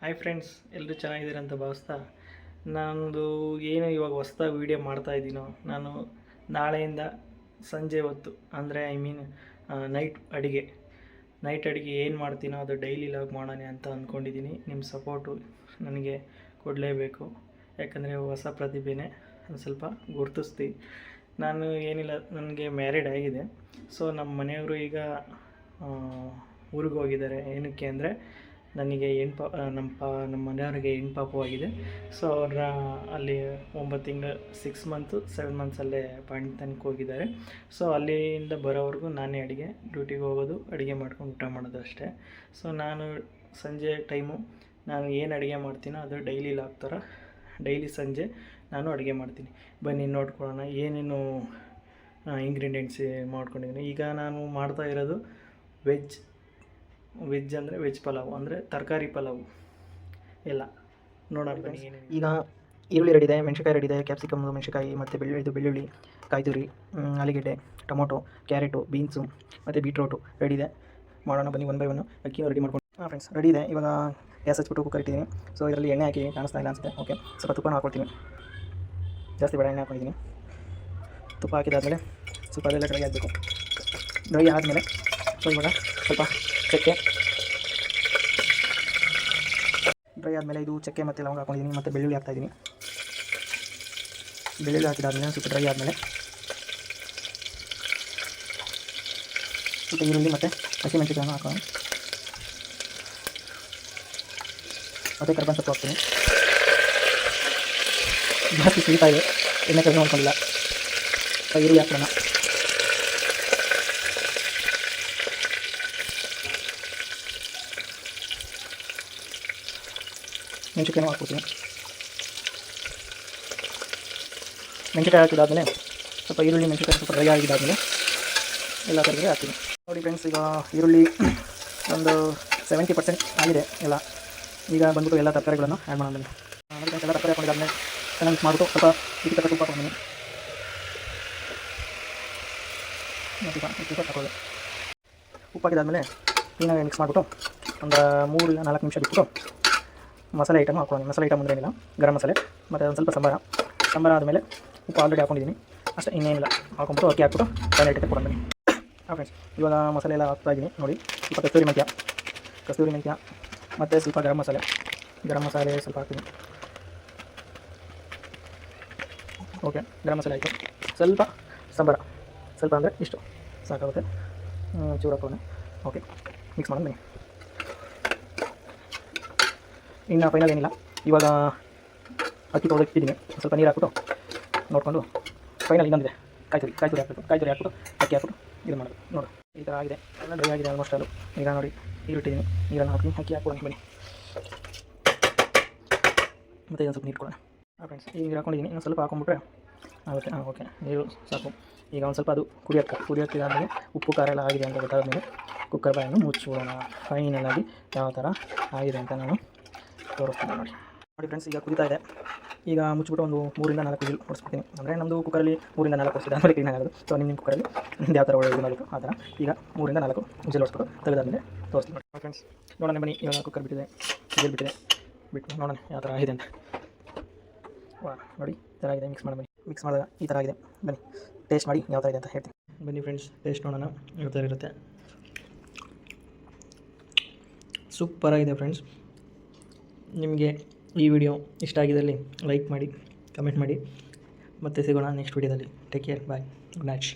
Hi friends, ಎಲ್ಲರೂ ಚೆನ್ನಾಗಿದ್ದೀರ ಅಂತ ಭಾವಿಸ್ತಾ ನಂದು ಏನು ಇವಾಗ ಹೊಸ್ದಾಗಿ ವೀಡಿಯೋ ಮಾಡ್ತಾಯಿದ್ದೀನೋ ನಾನು ನಾಳೆಯಿಂದ ಸಂಜೆ ಹೊತ್ತು ಅಂದರೆ ನೈಟ್ ಅಡುಗೆ ಏನು ಮಾಡ್ತೀನೋ ಅದು ಡೈಲಿ ಲಾಗ್ ಮಾಡೋಣ ಅಂತ ಅಂದ್ಕೊಂಡಿದ್ದೀನಿ. ನಿಮ್ಮ ಸಪೋರ್ಟು ನನಗೆ ಕೊಡಲೇಬೇಕು, ಯಾಕಂದರೆ ಹೊಸ ಪ್ರತಿಭೆನೇ ಒಂದು ಸ್ವಲ್ಪ ಗುರುತಿಸ್ತಿ. ನಾನು ಏನಿಲ್ಲ, ನನಗೆ ಮ್ಯಾರಿಡ್ ಆಗಿದೆ. ಸೊ ನಮ್ಮ ಮನೆಯವರು ಈಗ ಊರಿಗೆ ಹೋಗಿದ್ದಾರೆ. ಏನಕ್ಕೆ ಅಂದರೆ ನನಗೆ ನಮ್ಮ ಮನೆಯವರಿಗೆ ಹೆಣ್ಣು ಪಾಪು ಆಗಿದೆ. ಸೊ ಅವ್ರ ಅಲ್ಲಿ 9 ತಿಂಗಳು 6 ಮಂತು 7 ಮಂತ್ಸಲ್ಲೇ ಪಾಯಿಂಟ್ ತನಕ ಹೋಗಿದ್ದಾರೆ. ಸೊ ಅಲ್ಲಿಂದ ಬರೋವರೆಗೂ ನಾನೇ ಡ್ಯೂಟಿಗೆ ಹೋಗೋದು, ಅಡುಗೆ ಮಾಡ್ಕೊಂಡು ಊಟ ಮಾಡೋದು ಅಷ್ಟೇ. ಸೊ ನಾನು ಸಂಜೆ ಟೈಮು ನಾನು ಏನು ಅಡುಗೆ ಮಾಡ್ತೀನೋ ಅದು ಡೈಲಿ ಲಾಗ್ ಥರ ಡೈಲಿ ಸಂಜೆ ನಾನು ಅಡುಗೆ ಮಾಡ್ತೀನಿ. ಬನ್ನಿ ನೋಡ್ಕೊಳ್ಳೋಣ ಏನೇನು ಇಂಗ್ರೀಡಿಯೆಂಟ್ಸ್ ಮಾಡ್ಕೊಂಡಿದ್ದೀನಿ. ಈಗ ನಾನು ಮಾಡ್ತಾ ಇರೋದು ವೆಜ್ ಅಂದರೆ ವೆಜ್ ಪಲಾವು, ಅಂದರೆ ತರಕಾರಿ ಪಲಾವು ಎಲ್ಲ ನೋಡೋಣ ಬನ್ನಿ. ಈಗ ಈರುಳ್ಳಿ ರೆಡಿ ಇದೆ, ಮೆಣಸಿನ್ಕಾಯಿ ರೆಡಿ ಇದೆ, ಕ್ಯಾಪ್ಸಿಕಮ್ ಮೆಣಸಿನ್ಕಾಯಿ ಮತ್ತು ಬೆಳ್ಳುಳ್ಳಿ, ಕಾಯಿ ತುರಿ, ಆಲೂಗೆಡ್ಡೆ, ಟೊಮೊಟೊ, ಕ್ಯಾರೆಟು, ಬೀನ್ಸು ಮತ್ತು ಬೀಟ್ರೋಟು ರೆಡಿ ಇದೆ. ಮಾಡೋಣ ಬನ್ನಿ, 1 ಬೈ 1 ಅಕ್ಕಿ ರೆಡಿ ಮಾಡ್ಕೊಂಡು. ಫ್ರೆಂಡ್ಸ್ ರೆಡಿ ಇದೆ. ಇವಾಗ ಗ್ಯಾಸ್ ಹಚ್ಬಿಟ್ಟು ಕುಕ್ಕರ್ ಇಟ್ಟಿದ್ದೀನಿ. ಸೊ ಇದರಲ್ಲಿ ಎಣ್ಣೆ ಹಾಕಿ ಕಾಣಿಸ್ತಾ ಇಲ್ಲ ಅನಿಸುತ್ತೆ. ಓಕೆ, ಸ್ವಲ್ಪ ತುಪ್ಪನ ಹಾಕ್ಕೊಳ್ತೀನಿ. ಜಾಸ್ತಿ ಬೇಡ, ಎಣ್ಣೆ ಹಾಕೊಂಡಿದ್ದೀನಿ. ತುಪ್ಪ ಹಾಕಿದಾದ್ಮೇಲೆ ಸ್ವಲ್ಪ ಅದೆಲ್ಲ ಡ್ರೈ ಆಗಬೇಕು. ಡ್ರೈ ಆದಮೇಲೆ ಸೊ ಇವಾಗ ಸ್ವಲ್ಪ ಚಕ್ಕೆ ಡ್ರೈ ಆದಮೇಲೆ ಇದು ಚಕ್ಕೆ ಮತ್ತು ಲವಂಗ ಹಾಕೊಂಡಿದ್ದೀನಿ ಮತ್ತು ಬೆಳ್ಳುಳ್ಳಿ ಹಾಕ್ತಾಯಿದ್ದೀನಿ. ಬೆಳ್ಳುಳ್ಳಿ ಹಾಕಿದಾದ್ಮೇಲೆ ಸ್ವಲ್ಪ ಡ್ರೈ ಆದಮೇಲೆ ಸ್ವಲ್ಪ ಈರುಳ್ಳಿ ಮತ್ತು ಹಸಿಮೆಣಸಿನಕಾಯನ್ನು ಹಾಕೋಣ. ಮತ್ತು ಕರ್ಬೇವಿನ ಸೊಪ್ಪು ಹಾಕ್ತೀನಿ. ಜಾಸ್ತಿ ಸ್ವೀಟ್ ಇದೆ, ಎಣ್ಣೆ ಕಡಿಮೆ ಮಾಡ್ಕೊಂಡಿಲ್ಲ. ಈರುಳ್ಳಿ ಹಾಕೋಣ. ಮೆಣಸಿನ್ಕಾಯಿ ಹಾಕ್ಕೊಡ್ತೀನಿ. ಮೆಣಸಿನ್ಕಾಯಿ ಹಾಕಿದಾದ್ಮೇಲೆ ಸ್ವಲ್ಪ ಈರುಳ್ಳಿ ಮೆಣಸಿನ್ಕಾಯಿ ಸ್ವಲ್ಪ ಡ್ರೈ ಆಗಿದ್ದಾದಮೇಲೆ ಎಲ್ಲ ತರಕಾರಿ ಹಾಕ್ತೀನಿ. ನೋಡಿ ಫ್ರೆಂಡ್ಸ್, ಈಗ ಈರುಳ್ಳಿ ಒಂದು 70% ಆಗಿದೆ ಎಲ್ಲ. ಈಗ ಬಂದ್ಬಿಟ್ಟು ಎಲ್ಲ ತರಕಾರಿಗಳನ್ನು ಆ್ಯಡ್ ಮಾಡೋಣ. ಎಲ್ಲ ತರಕಾರಿ ಹಾಕೊಂಡಿದ್ದಾದ್ಮೇಲೆ ಚೆನ್ನಾಗಿ ಮಿಕ್ಸ್ ಮಾಡಿಬಿಟ್ಟು ಸ್ವಲ್ಪ ತುಪ್ಪ ಹಾಕೊಂಡಿದ್ದೀನಿ. ಹಾಕೋದು ಉಪ್ಪು ಹಾಕಿದಾದ್ಮೇಲೆ ಕ್ಲೀನಾಗಿ ಮಿಕ್ಸ್ ಮಾಡಿಬಿಟ್ಟು ಒಂದು 3 ಇಲ್ಲ 4 ನಿಮಿಷ ಬಿಟ್ಬಿಟ್ಟು ಮಸಾಲೆ ಐಟಮ್ ಹಾಕ್ಕೊಂಡು. ಮಸಾಲೆ ಐಟಮ್ ಅಂದರೆ ಏನಿಲ್ಲ, ಗರಂ ಮಸಾಲೆ ಮತ್ತು ಒಂದು ಸ್ವಲ್ಪ ಸಂಬಾರ ಆದಮೇಲೆ ಉಪ್ಪು ಆಲ್ರೆಡಿ ಹಾಕೊಂಡಿದ್ದೀನಿ ಅಷ್ಟೇ, ಇನ್ನೇನಿಲ್ಲ. ಹಾಕೊಂಡ್ಬಿಟ್ಟು ಅಕ್ಕಿ ಹಾಕ್ಬಿಟ್ಟು ಫೈನಲ್ ಐಟಕ್ಕೆ ಕೊಡೋಣ ಬನ್ನಿ. ಫ್ರೆಂಡ್ಸ್, ಇವಾಗ ಮಸಾಲೆ ಎಲ್ಲ ಹಾಕ್ತಾಯಿದ್ದೀನಿ. ನೋಡಿ, ಸ್ವಲ್ಪ ಕಸ್ತೂರಿ ಮೆಂತ್ಯ ಮತ್ತು ಸ್ವಲ್ಪ ಗರಂ ಮಸಾಲೆ ಸ್ವಲ್ಪ ಹಾಕ್ತೀನಿ. ಓಕೆ, ಗರಂ ಮಸಾಲೆ ಆಯಿತು. ಸ್ವಲ್ಪ ಸಂಬಾರ, ಸ್ವಲ್ಪ ಅಂದರೆ ಇಷ್ಟು ಸಾಕಾಗುತ್ತೆ. ಚೂರು ಹಾಕೋಣ. ಓಕೆ, ಮಿಕ್ಸ್ ಮಾಡೋಣ ಬನ್ನಿ. ಇನ್ನು ಫೈನಲ್ ಏನಿಲ್ಲ, ಇವಾಗ ಅಕ್ಕಿ ತೊಳೆದಿಟ್ಟಿದ್ದೀನಿ. ಸ್ವಲ್ಪ ನೀರು ಹಾಕ್ಬಿಟ್ಟು ನೋಡಿಕೊಂಡು ಫೈನಲ್ ಇನ್ನೊಂದಿದೆ, ಕಾಯಿ ತುರಿ ಹಾಕ್ಬಿಟ್ಟು ಅಕ್ಕಿ ಹಾಕ್ಬಿಟ್ಟು ಇದು ಮಾಡೋದು. ನೋಡು, ಈ ಥರ ಆಗಿದೆ, ಎಲ್ಲ ಡ್ರೈ ಆಗಿದೆ ಆಲ್ಮೋಸ್ಟ್ ಅದು. ಈಗ ನೋಡಿ, ನೀರಿಟ್ಟಿದ್ದೀನಿ, ನೀರನ್ನು ಹಾಕಿ ಅಕ್ಕಿ ಹಾಕ್ಕೊಡೋಣ ಬನ್ನಿ. ಮತ್ತು ಇದೊಂದು ಸ್ವಲ್ಪ ನೀರು ಕೊಡೋಣ. ಫ್ರೆಂಡ್ಸ್, ಈಗ ನೀರು ಹಾಕ್ಕೊಂಡಿದ್ದೀನಿ, ಇನ್ನೊಂದು ಸ್ವಲ್ಪ ಹಾಕೊಂಡ್ಬಿಟ್ರೆ ಆಗುತ್ತೆ. ಓಕೆ, ನೀರು ಸಾಕು. ಈಗ ಒಂದು ಸ್ವಲ್ಪ ಅದು ಕುದಿಯೋಕ್ಕಿದಾದ್ಮೇಲೆ ಉಪ್ಪು ಖಾರ ಎಲ್ಲ ಆಗಿದೆ ಅಂತ ಗೊತ್ತಾದ್ಮೇಲೆ ಕುಕ್ಕರ್ ಬಾಯನ್ನು ಮುಚ್ಚಿಬಿಡೋಣ. ಫೈನಲ್ ಆಗಿ ಯಾವ ಥರ ಆಗಿದೆ ಅಂತ ನಾನು ತೋರಿಸ್ತೀನಿ. ನೋಡಿ ಫ್ರೆಂಡ್ಸ್, ಈಗ ಕುದೀತಾ ಇದೆ. ಈಗ ಮುಚ್ಚಿಬಿಟ್ಟು ಒಂದು 3 ರಿಂದ 4 ವಿಸಿಲ್ ಹೊಡಿಸ್ಬಿಡ್ತೀನಿ. ಅಂದರೆ ನಮ್ಮದು ಕುಕ್ಕರಲ್ಲಿ 3 ರಿಂದ 4 ಹೊಡಿಸಿದೆ, ಆಮೇಲೆ ಕ್ಲೀನ್ ಆಗೋದು. ಸೊ ನಿಮ್ಮ ಕುಕ್ಕರಲ್ಲಿ ಯಾವ ಥರ ಒಳ್ಳೆ ಮಾಡಬೇಕು ಆ ಥರ. ಈಗ 3 ರಿಂದ 4 ವಿಸಿಲ್ ಹೊಡಿಸ್ಬಿಟ್ಟು ತೆಗೆದಾದ್ಮೇಲೆ ತೋರಿಸ್ತೀನಿ. ನೋಡಿ ಫ್ರೆಂಡ್ಸ್, ನೋಡೋಣ ಬನ್ನಿ. ಇವಾಗ ಕುಕ್ಕರ್ ಬಿಟ್ಟು ನೋಡೋಣ ಯಾವ ಥರ ಆಗಿದೆ ಅಂತ. ನೋಡಿ, ಈ ಥರ ಆಗಿದೆ. ಮಿಕ್ಸ್ ಮಾಡಿದಾಗ ಈ ಥರ ಆಗಿದೆ. ಬನ್ನಿ ಟೇಸ್ಟ್ ಮಾಡಿ ಯಾವ ಥರ ಇದೆ ಅಂತ ಹೇಳ್ತೀನಿ. ಬನ್ನಿ ಫ್ರೆಂಡ್ಸ್, ಟೇಸ್ಟ್ ನೋಡೋಣ ಯಾವ ಥರ ಇರುತ್ತೆ. ಸೂಪರಾಗಿದೆ ಫ್ರೆಂಡ್ಸ್. ನಿಮಗೆ ಈ ವಿಡಿಯೋ ಇಷ್ಟ ಆಗಿದ್ದಲ್ಲಿ ಲೈಕ್ ಮಾಡಿ, ಕಮೆಂಟ್ ಮಾಡಿ. ಮತ್ತೆ ಸಿಗೋಣ ನೆಕ್ಸ್ಟ್ ವಿಡಿಯೋದಲ್ಲಿ. ಟೇಕ್ ಕೇರ್, ಬಾಯ್, ಗುಡ್ ನೈಟ್.